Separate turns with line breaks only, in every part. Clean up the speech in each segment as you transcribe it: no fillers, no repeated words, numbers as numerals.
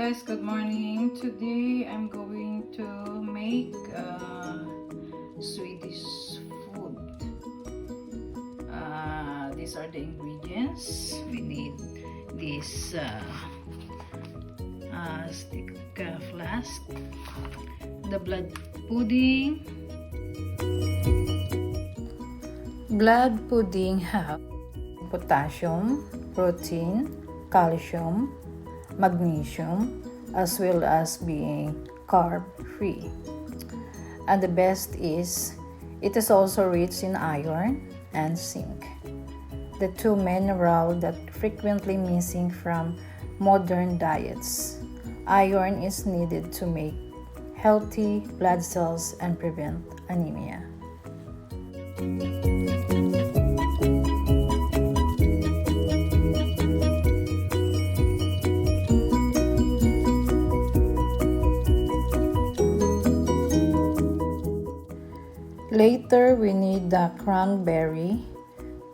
guys, good morning. Today I'm going to make Swedish food. These are the ingredients. We need this stick flask, the blood pudding. Blood pudding have potassium, protein, calcium, magnesium, as well as being carb free. And the best is it is also rich in iron and zinc, the two minerals that frequently missing from modern diets. Iron is needed to make healthy blood cells and prevent anemia. Later, we need the cranberry.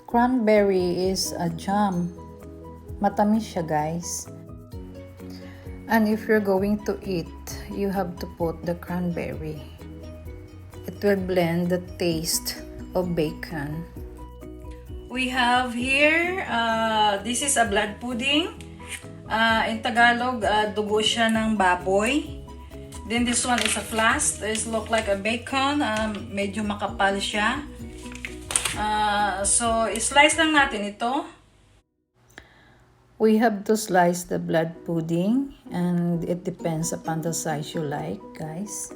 Cranberry is a jam. Matamis siya, guys. And if you're going to eat, you have to put the cranberry. It will blend the taste of bacon. We have here, this is a blood pudding. In Tagalog, dugo siya ng baboy. Then this one is a flask. This look like a bacon. Medyo makapal siya. So, slice lang natin ito. We have to slice the blood pudding and it depends upon the size you like, guys.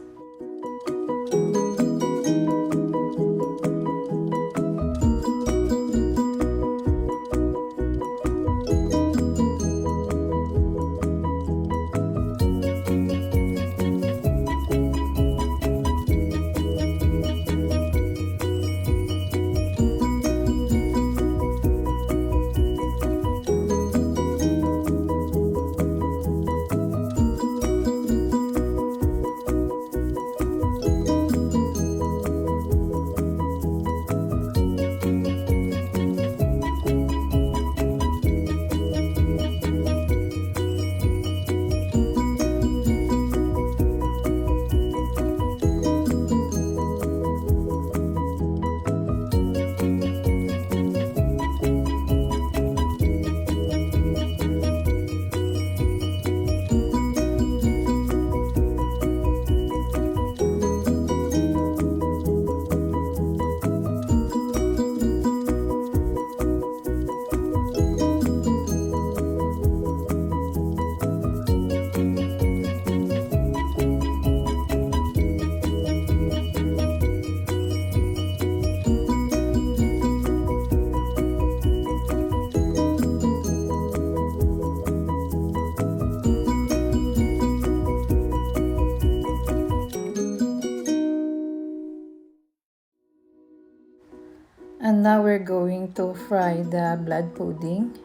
And now we're going to fry the blood pudding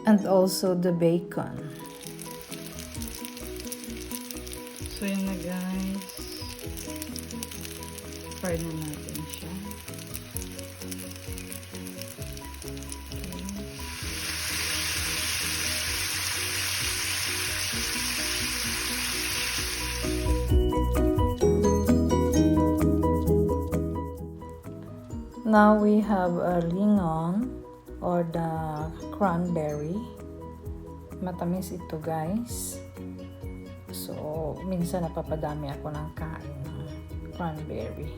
and also the bacon. So yun na, guys. Fry na natin siya. Now we have a lingon or the cranberry. Matamis ito, guys. So, minsan napapadami ako ng kain ng cranberry.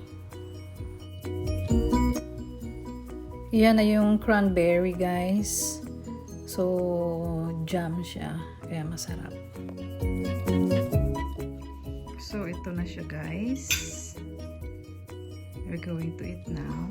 Yan na yung cranberry, guys. So, jam siya. Kaya masarap. So, ito na siya, guys. We're going to eat now.